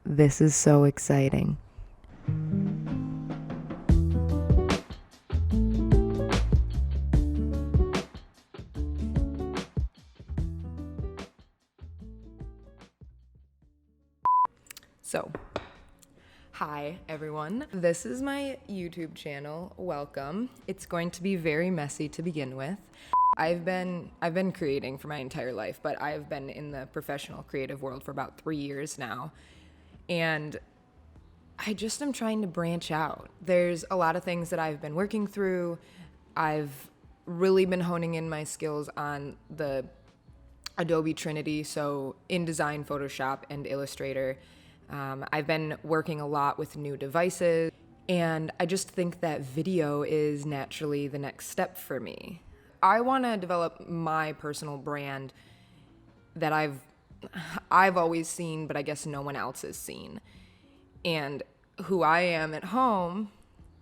This is so exciting. So, hi everyone. This is my YouTube channel. Welcome. It's going to be very messy to begin with. I've been creating for my entire life, but I've been in the professional creative world for about 3 years now. And I just am trying to branch out. There's a lot of things that I've been working through. I've really been honing in my skills on the Adobe Trinity, so InDesign, Photoshop, and Illustrator. I've been working a lot with new devices, and I just think that video is naturally the next step for me. I want to develop my personal brand that I've always seen, but I guess no one else has seen. And who I am at home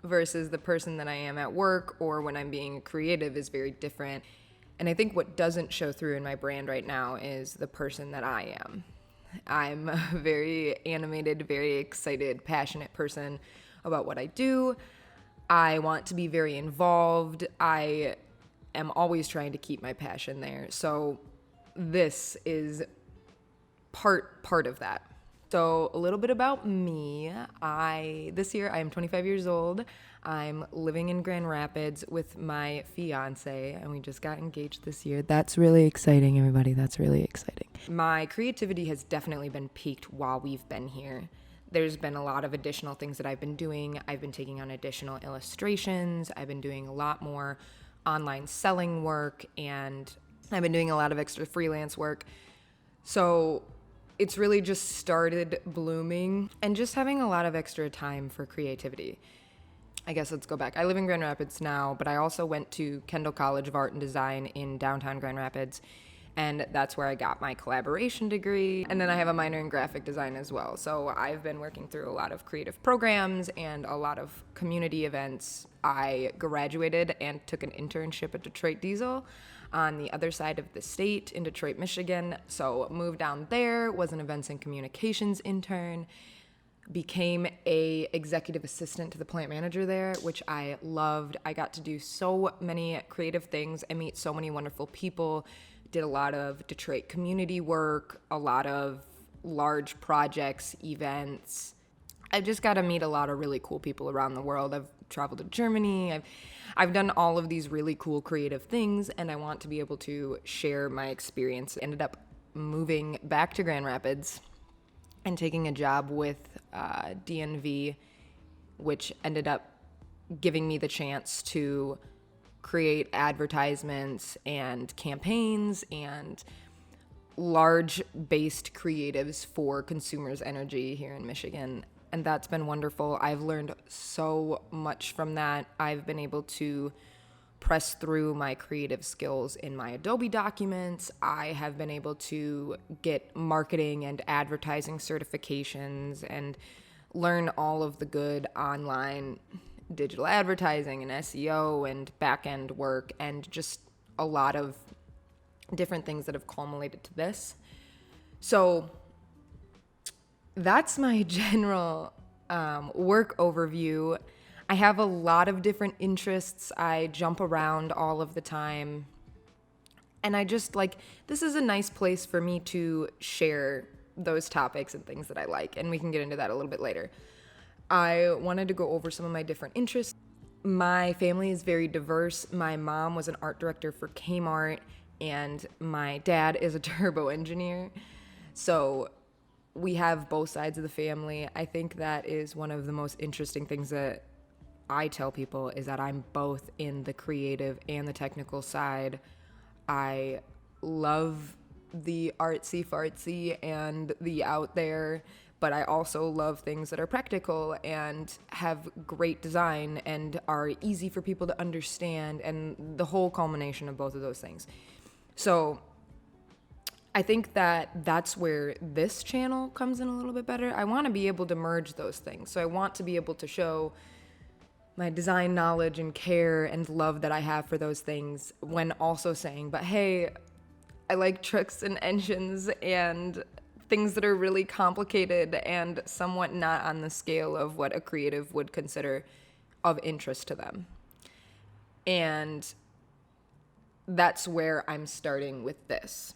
versus the person that I am at work or when I'm being creative is very different. And I think what doesn't show through in my brand right now is the person that I am. I'm a very animated, very excited, passionate person about what I do. I want to be very involved. I am always trying to keep my passion there. So this is part of that. So a little bit about me. This year I am 25 years old. I'm living in Grand Rapids with my fiance, and we just got engaged this year. That's really exciting, everybody. That's really exciting. My creativity has definitely been peaked while we've been here. There's been a lot of additional things that I've been doing. I've been taking on additional illustrations. I've been doing a lot more online selling work, and I've been doing a lot of extra freelance work. So it's really just started blooming and just having a lot of extra time for creativity. I guess let's go back. I live in Grand Rapids now, but I also went to Kendall College of Art and Design in downtown Grand Rapids, and that's where I got my collaboration degree. And then I have a minor in graphic design as well. So I've been working through a lot of creative programs and a lot of community events. I graduated and took an internship at Detroit Diesel on the other side of the state in Detroit, Michigan. So moved down there, was an events and communications intern, became a executive assistant to the plant manager there, which I loved. I got to do so many creative things and meet so many wonderful people. Did a lot of Detroit community work, a lot of large projects, events. I just got to meet a lot of really cool people around the world. I've traveled to Germany. I've done all of these really cool creative things, and I want to be able to share my experience. Ended up moving back to Grand Rapids and taking a job with DNV, which ended up giving me the chance to create advertisements and campaigns and large-based creatives for Consumers Energy here in Michigan. And that's been wonderful. I've learned so much from that. I've been able to press through my creative skills in my Adobe documents. I have been able to get marketing and advertising certifications and learn all of the good online digital advertising and SEO and back-end work, and just a lot of different things that have culminated to this. So that's my general work overview. I have a lot of different interests. I jump around all of the time. And I just this is a nice place for me to share those topics and things that I like. And we can get into that a little bit later. I wanted to go over some of my different interests. My family is very diverse. My mom was an art director for Kmart, and my dad is a turbo engineer. So we have both sides of the family. I think that is one of the most interesting things that I tell people, is that I'm both in the creative and the technical side. I love the artsy fartsy and the out there, but I also love things that are practical and have great design and are easy for people to understand, and the whole culmination of both of those things. So I think that that's where this channel comes in a little bit better. I want to be able to merge those things. So I want to be able to show my design knowledge and care and love that I have for those things, when also saying, but hey, I like trucks and engines and things that are really complicated and somewhat not on the scale of what a creative would consider of interest to them. And that's where I'm starting with this.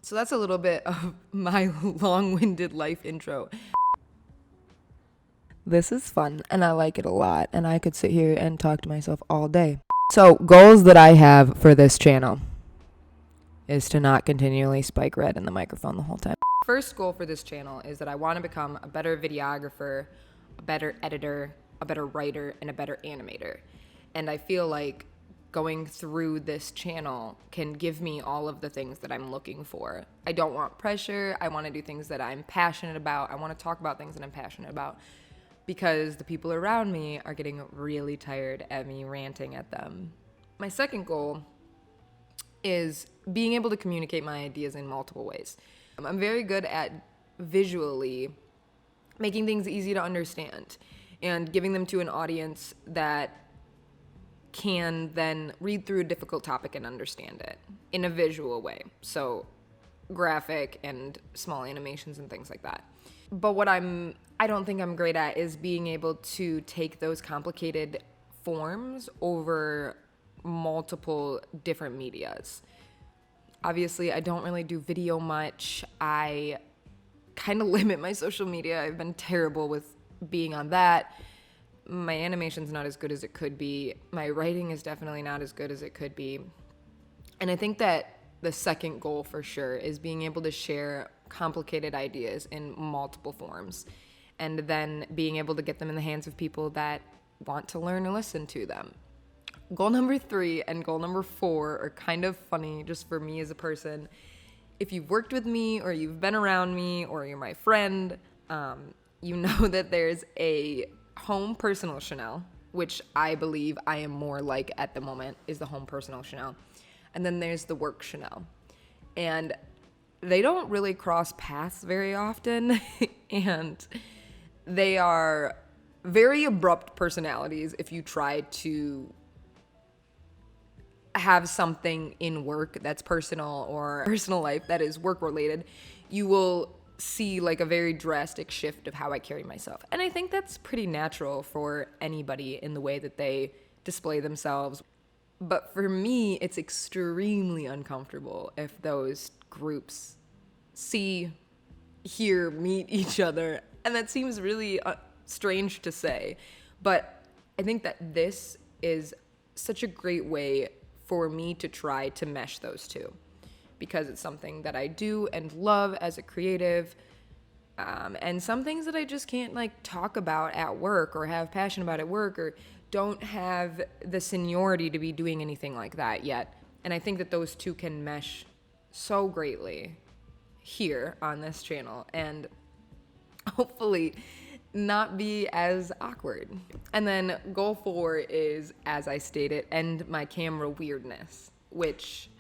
So that's a little bit of my long-winded life intro. This is fun and I like it a lot, and I could sit here and talk to myself all day. So goals that I have for this channel is to not continually spike red in the microphone the whole time. First goal for this channel is that I want to become a better videographer, a better editor, a better writer, and a better animator. And I feel like going through this channel can give me all of the things that I'm looking for. I don't want pressure. I want to do things that I'm passionate about. I want to talk about things that I'm passionate about, because the people around me are getting really tired at me ranting at them. My second goal is being able to communicate my ideas in multiple ways. I'm very good at visually making things easy to understand and giving them to an audience that can then read through a difficult topic and understand it in a visual way. So graphic and small animations and things like that. But what I don't think I'm great at is being able to take those complicated forms over multiple different medias. Obviously, I don't really do video much. I kind of limit my social media. I've been terrible with being on that. My animation's not as good as it could be. My writing is definitely not as good as it could be. And I think that the second goal for sure is being able to share complicated ideas in multiple forms, and then being able to get them in the hands of people that want to learn or listen to them. Goal number 3 and goal number 4 are kind of funny just for me as a person. If you've worked with me or you've been around me or you're my friend, you know that there's a home personal Shanel, which I believe I am more like at the moment is the home personal Shanel. And then there's the work Shanel. And they don't really cross paths very often. And they are very abrupt personalities if you try to have something in work that's personal or personal life that is work related. You will see like a very drastic shift of how I carry myself. And I think that's pretty natural for anybody in the way that they display themselves. But for me, it's extremely uncomfortable if those groups see, hear, meet each other. And that seems really strange to say. But I think that this is such a great way for me to try to mesh those two, because it's something that I do and love as a creative, and some things that I just can't like talk about at work or have passion about at work, or don't have the seniority to be doing anything like that yet. And I think that those two can mesh so greatly here on this channel and hopefully not be as awkward. And then goal 4 is, as I stated, end my camera weirdness, which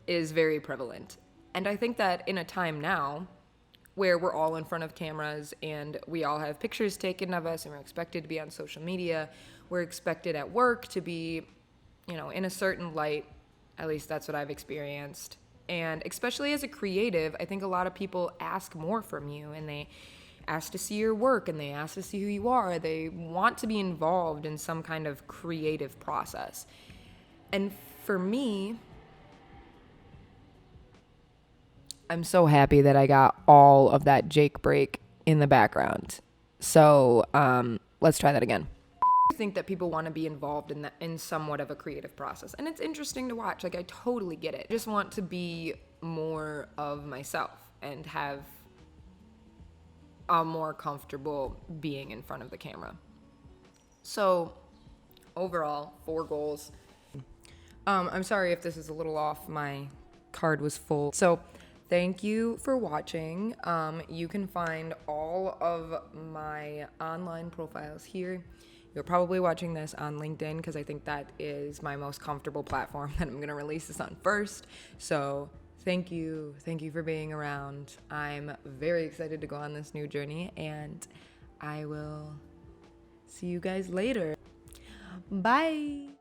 is very prevalent. And I think that in a time now where we're all in front of cameras and we all have pictures taken of us and we're expected to be on social media, we're expected at work to be, in a certain light. At least that's what I've experienced. And especially as a creative, I think a lot of people ask more from you, and they ask to see your work and they ask to see who you are. They want to be involved in some kind of creative process. And for me, I'm so happy that I got all of that Jake break in the background. So let's try that again. I think that people want to be involved in somewhat of a creative process, and it's interesting to watch. Like, I totally get it. I just want to be more of myself and have a more comfortable being in front of the camera. So overall, 4 goals. I'm sorry if this is a little off. My card was full. So thank you for watching. You can find all of my online profiles here. You're probably watching this on LinkedIn because I think that is my most comfortable platform that I'm going to release this on first. So thank you for being around. I'm very excited to go on this new journey, and I will see you guys later. Bye.